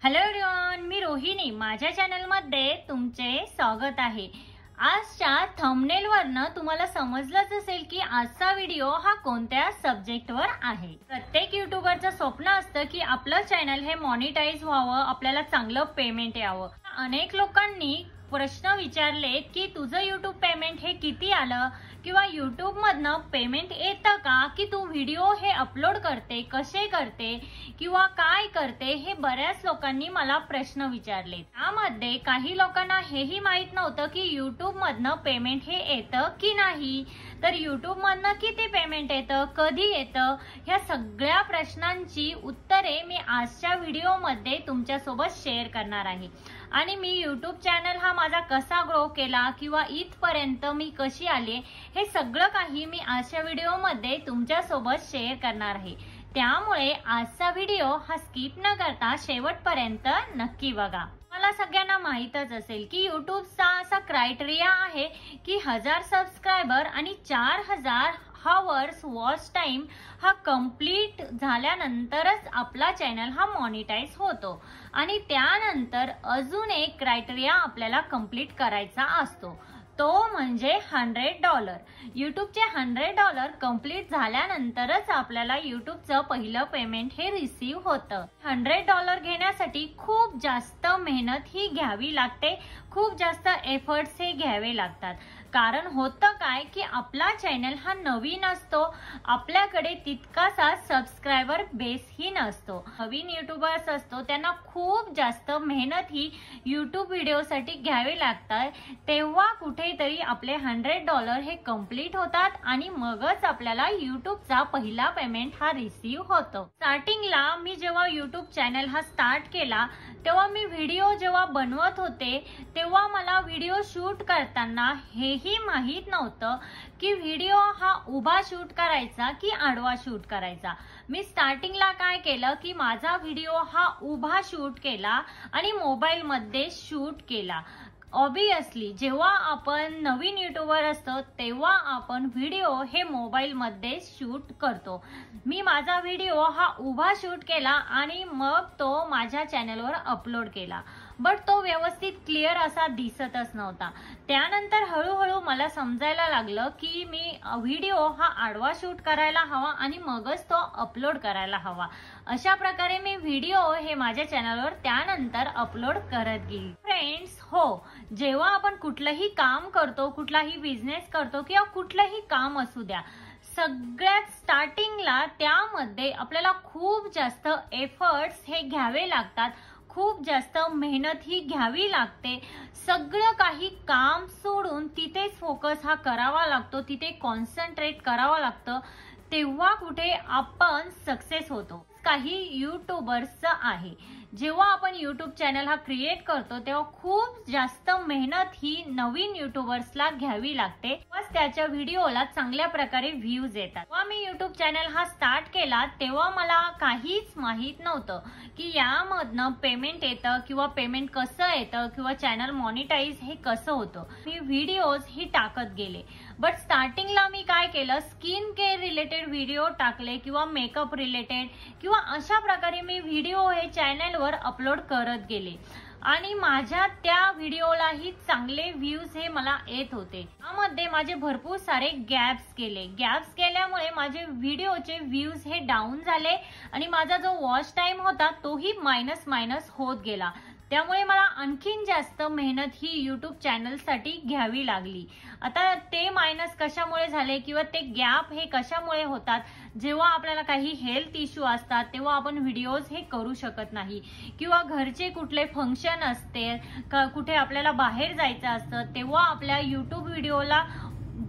Hello everyone, मी रोहिणी. माझ्या चॅनलमध्ये तुमचे स्वागत आहे. आजच्या थंबनेलवरनं तुम्हाला समजलंच असेल की आजचा व्हिडिओ हा कोणत्या सब्जेक्टवर आहे. प्रत्येक युट्यूबरचं स्वप्न असतं की आपलं चॅनल हे मॉनिटाईज व्हावं, आपल्याला चांगलं पेमेंट यावं. अनेक लोकांनी प्रश्न विचारलेत की तुझं युट्यूब पेमेंट हे किती आलं, किंवा युट्यूब मधनं पेमेंट येतं का, की तू व्हिडिओ हे अपलोड करते, कसे करते किंवा काय करते, हे बऱ्याच लोकांनी मला प्रश्न विचारले. त्यामध्ये काही लोकांना हेही माहित नव्हतं की युट्यूब मधनं पेमेंट हे येतं की नाही, तर युट्यूब मधनं किती पेमेंट येतं, कधी येतं, ह्या सगळ्या प्रश्नांची उत्तरे मी आजच्या व्हिडिओमध्ये तुमच्यासोबत शेअर करणार आहे. आणि मी युट्यूब चॅनल हा माझा कसा ग्रो केला किंवा इथपर्यंत मी कशी आले, हे सगळं काही मी आजच्या व्हिडिओमध्ये तुमच्यासोबत शेअर करणार आहे. त्यामुळे आजचा व्हिडिओ हा स्किप न करता शेवटपर्यंत नक्की बघा. मला सगळ्यांना माहीतच असेल की युट्यूबचा असा क्रायटेरिया आहे की 1000 सबस्क्रायबर आणि 4000 हॉवर्स वॉच टाइम हा कंप्लीट झाल्यानंतरच आपला चॅनल हा मॉनिटाईज होतो. आणि त्यानंतर अजून एक क्रायटेरिया आपल्याला कंप्लीट करायचा असतो, तो म्हणजे $100. युट्यूबचे $100 कंप्लीट झाल्यानंतरच आपल्याला युट्यूबचं पहिलं पेमेंट हे रिसीव्ह होतं. $100 घेण्यासाठी खूप जास्त मेहनत ही घ्यावी लागते, खूप जास्त एफर्ट्स हे घ्यावे लागतात. कारण होतं काय की आपला चॅनल हा नवीन असतो, आपल्याकडे तितकासा सबस्क्रायबर बेस ही नसतो. नवीन युट्यूबर्स असतो त्यांना खूप जास्त मेहनत ही युट्यूब व्हिडिओसाठी घ्यावी लागतात. तेव्हा कुठेतरी आपले $100 हे कंप्लीट होतात आणि मगच आपल्याला युट्यूबचा पहिला पेमेंट हा रिसीव्ह होतो. स्टार्टिंगला मी जेव्हा युट्यूब चॅनल हा स्टार्ट केला तेव्हा मी व्हिडिओ जेव्हा बनवत होते तेव्हा मला व्हिडिओ शूट करताना हेही माहित नव्हतं की व्हिडिओ हा उभा शूट करायचा की आडवा शूट करायचा. मी स्टार्टिंगला काय केलं की माझा व्हिडिओ हा उभा शूट केला आणि मोबाईल मध्ये शूट केला. ऑब्वियसली जेव्हा आपण नवीन युट्यूबर असतो तेव्हा आपण व्हिडिओ हे मोबाईल मध्ये शूट करतो. मी माझा व्हिडिओ हा उभा शूट केला आणि मग तो माझ्या चॅनलवर अपलोड केला. बट तो व्यवस्थित क्लिअर असा दिसतच नव्हता. त्यानंतर हळूहळू मला समजायला लागलं की मी व्हिडिओ हा आडवा शूट करायला हवा आणि मगच तो अपलोड करायला हवा. अशा प्रकारे मी व्हिडिओ हे माझ्या चॅनलवर त्यानंतर अपलोड करत गेली. फ्रेंड्स, हो, जेव्हा आपण कुठलंही काम करतो, कुठलाही बिझनेस करतो किंवा कुठलंही काम असू द्या, सगळ्यात स्टार्टिंगला त्यामध्ये आपल्याला खूप जास्त एफर्ट्स हे घ्यावे लागतात, खूप जास्त मेहनत ही घ्यावी लागते. सगळं काही काम सोडून तिथेच फोकस हा करावा लागतो, तिथे कॉन्सन्ट्रेट करावं लागतं. तेव्हा कुठे आपण सक्सेस होतो. काही युट्यूबर्सचं आहे, जेव्हा आपण युट्यूब चॅनल हा क्रिएट करतो तेव्हा खूप जास्त मेहनत ही नवीन युट्यूबर्सला घ्यावी लागते, बस त्याच्या व्हिडिओला चांगल्या प्रकारे व्ह्यूज येतात. जेव्हा मी युट्यूब चॅनल हा स्टार्ट केला तेव्हा मला काहीच माहित नव्हतं की यामधनं पेमेंट येतं किंवा पेमेंट कसं येतं किंवा चॅनल मॉनिटाईज हे कसं होतं. मी व्हिडिओज ही टाकत गेले. बट स्टार्टिंगला मी काय केलं, स्किन केअर रिलेटेड व्हिडिओ टाकले किंवा मेकअप रिलेटेड किंवा अशा प्रकारे मी व्हिडिओ हे चॅनलवर अपलोड करत गेले आणि माझ्या त्या व्हिडिओलाही चांगले व्ह्यूज हे मला येत होते. त्यामध्ये माझे भरपूर सारे गॅप्स केल्यामुळे माझे व्हिडिओचे व्ह्यूज हे डाऊन झाले आणि माझा जो वॉच टाइम होता तोही मायनस होत गेला. त्यामुळे मला आणखीन जास्त मेहनत ही युट्यूब चॅनलसाठी घ्यावी लागली. आता ते मायनस कशामुळे झाले किंवा ते गॅप हे कशामुळे होतात, जेव्हा आपल्याला काही हेल्थ इश्यू असतात तेव्हा आपण व्हिडिओज हे करू शकत नाही किंवा घरचे कुठले फंक्शन असते, कुठे आपल्याला बाहेर जायचं असतं तेव्हा आपल्या युट्यूब व्हिडिओला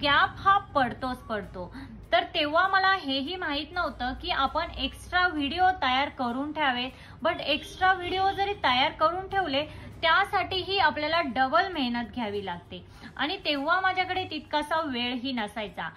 गॅप हा पडतो. तर तेव्हा मला हेही माहित नव्हतं की आपण एक्स्ट्रा व्हिडिओ तयार करून ठेवावेत. बट एक्स्ट्रा व्हिडिओ जरी तयार करून ठेवले त्यासाठीही आपल्याला डबल मेहनत घ्यावी लागते आणि तेव्हा माझ्याकडे तितकासा वेळही नसायचा.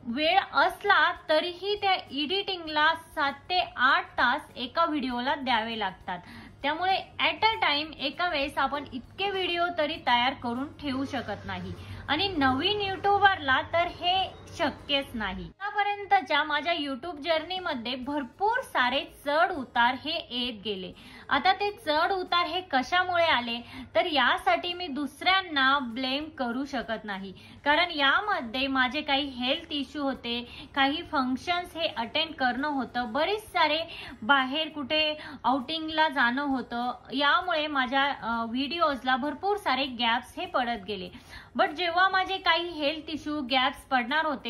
वेळ असला तरीही त्या एडिटिंगला 7 ते 8 तास एका व्हिडिओला द्यावे लागतात. त्यामुळे ॲट अ टाइम एका वेळेस आपण इतके व्हिडिओ तरी तयार करून ठेवू शकत नाही आणि नवीन युट्यूबरला तर हे शक्यच नाही। आतापर्यंतच्या माझ्या युट्यूब जर्नीमध्ये भरपूर सारे चढ उतार हे येत गेले। आता ते चढ उतार हे कशामुळे आले तर यासाठी मी दुसऱ्यांना ब्लेम करू शकत नाही, कारण यामध्ये माझे काही हेल्थ इश्यू होते, काही फंक्शन्स हे अटेंड करणं होतं, बरेच सारे बाहेर कुठे आउटिंगला जाणं होतं, यामुळे माझ्या व्हिडिओजला भरपूर सारे गॅप्स हे पडत गेले। बट जेव्हा माझे काही हेल्थ इश्यू गॅप्स पडणार होते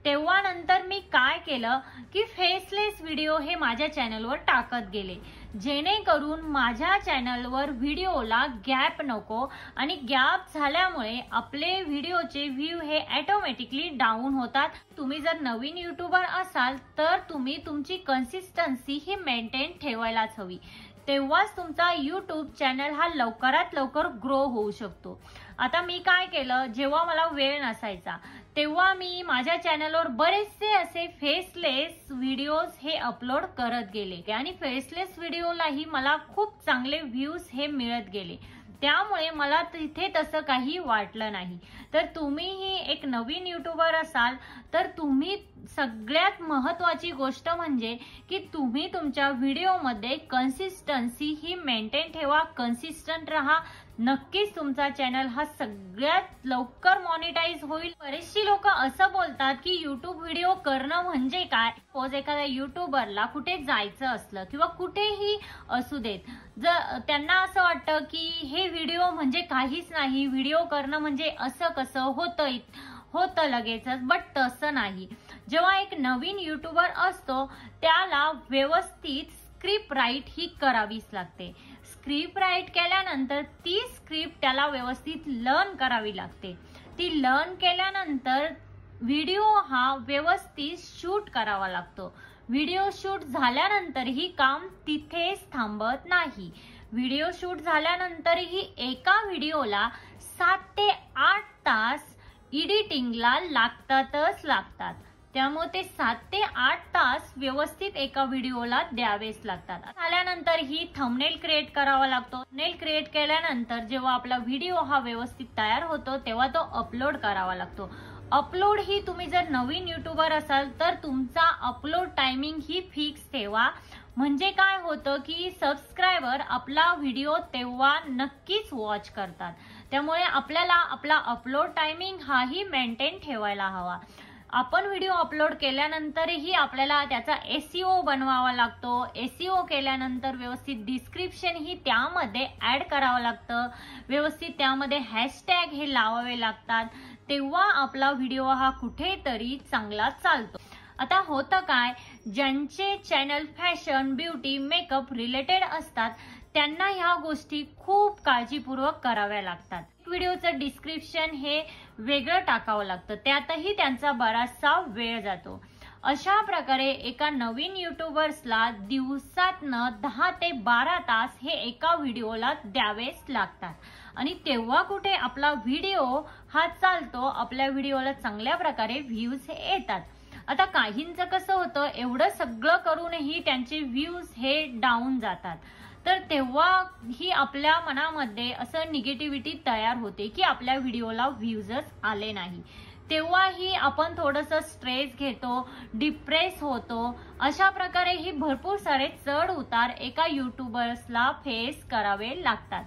तेव्हा नंतर मी काय केलं की फेसलेस व्हिडिओ हे माझ्या चॅनलवर टाकत गेले, जेणेकरून माझ्या चॅनलवर व्हिडिओला गॅप नको, आणि गॅप झाल्यामुळे आपले व्हिडिओचे व्ह्यू हे ऑटोमॅटिकली डाऊन होतात। तुम्ही जर नवीन युट्यूबर असाल तर तुम्ही तुमची कन्सिस्टन्सी ही मेंटेन ठेवायलाच हवी, तेव्हाच तुमचा यूट्यूब चॅनल हा लवकरात लवकर ग्रो होऊ शकतो। आता मी काय केलं, जेव्हा मला वेळ नसायचा तेव्हा मी माझ्या चॅनलवर बरेचसे असे फेसलेस व्हिडिओज हे अपलोड करत गेले, आणि फेसलेस व्हिडिओलाही मला खूप चांगले व्ह्यूज हे मिळत गेले, त्यामुळे मला तिथे तसं काही वाटलं नाही। तर तुम्हीही एक नवीन युट्यूबर असाल तर तुम्ही सगळ्यात महत्त्वाची गोष्ट म्हणजे की तुम्ही तुमच्या व्हिडिओमध्ये कन्सिस्टन्सी ही मेंटेन ठेवा, कन्सिस्टंट राहा, नक्कीच तुमचा चॅनल हा सगळ्यात लवकर मॉनिटाईज होईल। बरेचशी लोक असं बोलतात की युट्यूब व्हिडिओ करणं म्हणजे काय, सपोज एखाद्या युट्यूबरला कुठे जायचं असलं किंवा कुठेही असू देत, जर त्यांना असं वाटतं की हे व्हिडिओ म्हणजे काहीच नाही, व्हिडिओ करणं म्हणजे असं कसं होतं लगेचच, बट तसं नाही। जेव्हा एक नवीन युट्यूबर असतो त्याला व्यवस्थित स्क्रिप्ट राईट ही करावीच लागते। स्क्रिप्ट राईट केल्यानंतर ती स्क्रिप्ट त्याला व्यवस्थित लर्न करावी लागते, ती लर्न केल्यानंतर व्हिडिओ हा व्यवस्थित शूट करावा लागतो। व्हिडिओ शूट झाल्यानंतरही काम तिथेच थांबत नाही, व्हिडिओ शूट झाल्यानंतरही एका व्हिडिओला 7 ते 8 तास एडिटिंगला लागतात, त्यामुळे ते 7 ते 8 तास व्यवस्थित एका व्हिडिओला द्यावेच लागतात। झाल्यानंतर ही थंबनेल क्रिएट करावा लागतो, थंबनेल क्रिएट केल्यानंतर जेव्हा आपला व्हिडिओ हा व्यवस्थित तयार होतो तेव्हा तो अपलोड करावा लागतो। अपलोड ही तुम्ही जर नवीन युट्यूबर असाल तर तुमचा अपलोड टायमिंग ही फिक्स ठेवा, म्हणजे काय होतं की सबस्क्रायबर आपला व्हिडिओ तेव्हा नक्कीच वॉच करतात, त्यामुळे आपल्याला आपला अपलोड टायमिंग हाही मेंटेन ठेवायला हवा। आपण व्हिडिओ अपलोड केल्यानंतरही आपल्याला त्याचा SEO बनवावा लागतो, SEO केल्यानंतर व्यवस्थित डिस्क्रिप्शन ही त्यामध्ये ऍड करावं लागतं, व्यवस्थित त्यामध्ये हॅशटॅग हे लावावे लागतात, तेव्हा आपला व्हिडिओ हा कुठेतरी चांगला चालतो। आता होतं काय, ज्यांचे channel fashion, beauty, makeup related असतात त्यांना ह्या गोष्टी खूप काळजीपूर्वक कराव्या लागतात। व्हिडिओचं डिस्क्रिप्शन हे वेगळं टाकावं लागतं, त्यातही त्यांचा बराचसा वेळ जातो। अशा प्रकारे एका नवीन युट्यूबर्सला दिवसातनं 10 ते 12 तास हे एका व्हिडिओला द्यावेच लागतात, आणि तेव्हा कुठे आपला व्हिडिओ हा चालतो, आपल्या व्हिडिओला चांगल्या प्रकारे व्ह्यूज हे येतात। आता काहींचं कसं होतं, एवढं सगळं करूनही त्यांचे व्ह्यूज हे डाऊन जातात, तर तेव्हा ही आपल्या मनामध्ये असं निगेटिव्हिटी तयार होते की आपल्या व्हिडिओला व्ह्यूजच आले नाही, तेव्हाही आपण थोडंसं स्ट्रेस घेतो, डिप्रेस होतो। अशा प्रकारे ही भरपूर सारे चढ उतार एका युट्यूबर्सला फेस करावे लागतात।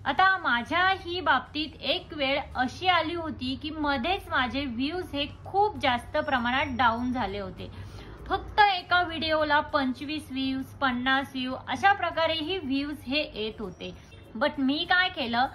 आता माझ्या ही बाबतीत एक वेळ अशी आली होती की मध्येच माझे व्ह्यूज हे खूप जास्त प्रमाणात डाऊन झाले होते, फक्त एका व्हिडिओला 25 व्ह्यूज, 50 व्ह्यू अशा प्रकारे ही व्ह्यूज हे येत होते। बट मी काय केलं,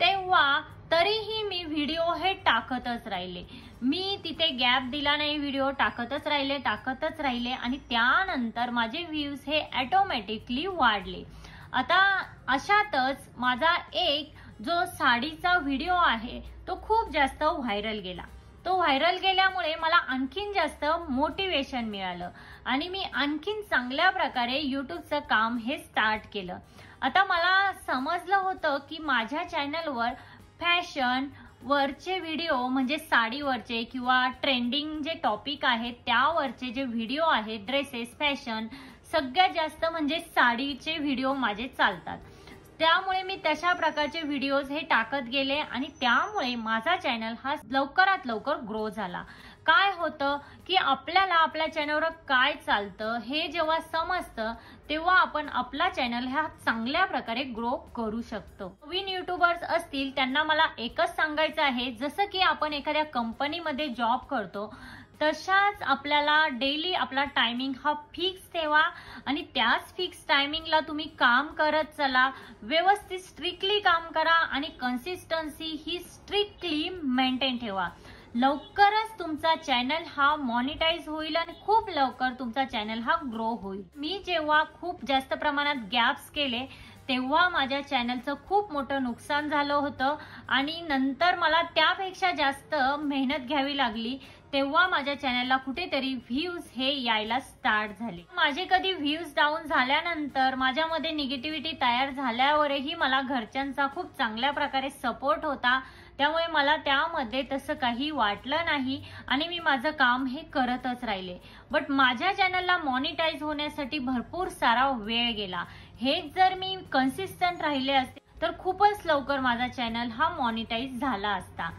तेव्हा तरीही मी व्हिडिओ हे टाकतच राहिले, मी तिथे गॅप दिला नाही, व्हिडिओ टाकतच राहिले, आणि त्यानंतर माझे व्ह्यूज हे ऑटोमॅटिकली वाढले। आता अशातच माझा एक जो साडीचा व्हिडिओ आहे तो खूप जास्त व्हायरल गेला, तो व्हायरल गेल्यामुळे मला आणखीन जास्त मोटिवेशन मिळालं, आणि मी आणखीन चांगल्या प्रकारे युट्यूबचं काम हे स्टार्ट केलं। आता मला समजलं होतं की माझ्या चॅनलवर फॅशन वरचे व्हिडिओ म्हणजे साडीवरचे किंवा ट्रेंडिंग जे टॉपिक आहेत त्यावरचे जे व्हिडिओ आहेत, ड्रेसेस, फॅशन, सगळ्यात जास्त म्हणजे साडीचे व्हिडिओ माझे चालतात। त्यामुळे मी तशा प्रकारचे व्हिडिओज हे टाकत गेले आणि त्यामुळे माझा चॅनल हा लवकरात लवकर ग्रो झाला. काय होतं की आपल्याला आपल्या चॅनलवर काय चालतं हे जेव्हा समजतं तेव्हा आपण आपला चॅनल हा चांगल्या प्रकारे ग्रो करू शकतो. नवीन युट्यूबर्स असतील त्यांना मला एकच सांगायचं आहे, जसं की आपण एखाद्या कंपनीमध्ये जॉब करतो तशाच आपल्याला डेली आपला टायमिंग हा फिक्स ठेवा आणि त्याच फिक्स टायमिंगला तुम्ही काम करत चला. व्यवस्थित स्ट्रिक्टली काम करा आणि कन्सिस्टन्सी ही स्ट्रिक्टली मेंटेन ठेवा. लवकरच तुमचा चॅनल हा मॉनिटाईज होईल आणि खूप लवकर तुमचा चॅनल हा ग्रो होईल. मी जेव्हा खूप जास्त प्रमाणात गॅप्स केले तेव्हा माझ्या चॅनलचं खूप मोठं नुकसान झालं होतं आणि नंतर मला त्यापेक्षा जास्त मेहनत घ्यावी लागली. तेव्हा माझ्या चॅनलला कुठेतरी व्ह्यूज हे यायला स्टार्ट झाले. माझे कधी व्ह्यूज डाऊन झाल्यानंतर माझ्यामध्ये निगेटिव्हिटी तयार झाल्यावरही मला घरच्यांचा खूप चांगल्या प्रकारे सपोर्ट होता. त्यामुळे मला त्यामध्ये तसं काही वाटलं नाही आणि मी माझं काम हे करतच राहिले. बट माझ्या चॅनलला मॉनिटाईज होण्यासाठी भरपूर सारा वेळ गेला. हेच जर मी कन्सिस्टंट राहिले असते तर खूपच लवकर माझा चॅनल हा मॉनिटाईज झाला असता.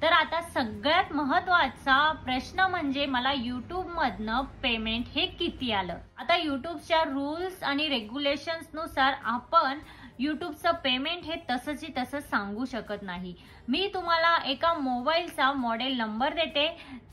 तर आता सगळ्यात महत्त्वाचा प्रश्न म्हणजे मला YouTube मधनं पेमेंट हे किती आलं. आता YouTubeच्या रूल्स आणि रेग्युलेशन्स नुसार आपण YouTubeचं पेमेंट हे तसंची तसं सांगू शकत नाही. मी तुम्हाला एका मोबाईलचा मॉडेल नंबर देते,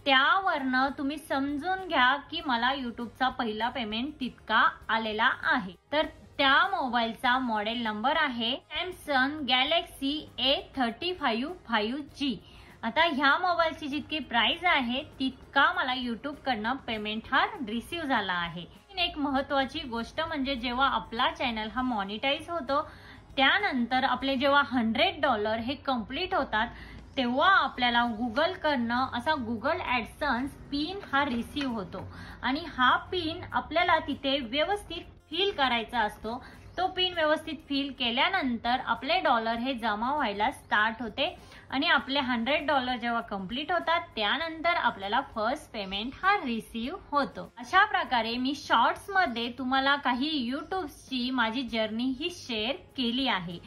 त्यावरनं तुम्ही समजून घ्या की मला YouTubeचा पहिला पेमेंट तितका आलेला आहे. तर त्या मोबाईलचा मॉडेल नंबर आहे सॅमसंग गॅलेक्सी A35 5G. आता ह्या मोबाईलची जितकी प्राइस आहे तितका मला YouTube कडनं पेमेंट हा रिसीव झाला आहे. एक महत्वाची गोष्ट म्हणजे जेव्हा आपला चॅनल हा मॉनिटाईज होतो त्यानंतर आपले जेव्हा $100 हे कंप्लीट होतात तेव्हा आपल्याला गुगल कडनं असा गुगल ऍडसन्स पिन हा रिसीव होतो आणि हा पिन आपल्याला तिथे व्यवस्थित फिल करायचा असतो. तो पिन व्यवस्थित फिल केल्यानंतर आपले डॉलर हे जमा व्हायला स्टार्ट होते आणि आपले $100 जेव्हा कंप्लीट होतात त्यानंतर आपल्याला फर्स्ट पेमेंट हा रिसीव होतो. अशा प्रकारे मी शॉर्ट्स मध्ये तुम्हाला काही YouTubeची माझी जर्नी ही शेअर केली आहे.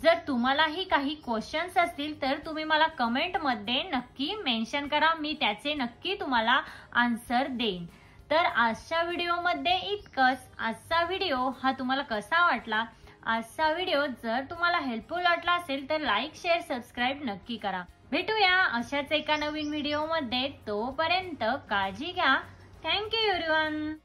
जर तुम्हालाही काही क्वेश्चन्स असतील तर तुम्ही मला कमेंट मध्ये नक्की मेन्शन करा, मी त्याचे नक्की तुम्हाला आन्सर देईन. तर आजच्या व्हिडिओमध्ये इतकंच. आजचा व्हिडिओ हा तुम्हाला कसा वाटला? आजचा व्हिडिओ जर तुम्हाला हेल्पफुल वाटला असेल तर लाईक, शेअर, सबस्क्राईब नक्की करा. भेटूया अशाच एका नवीन व्हिडिओमध्ये. तोपर्यंत काळजी घ्या. Thank you everyone.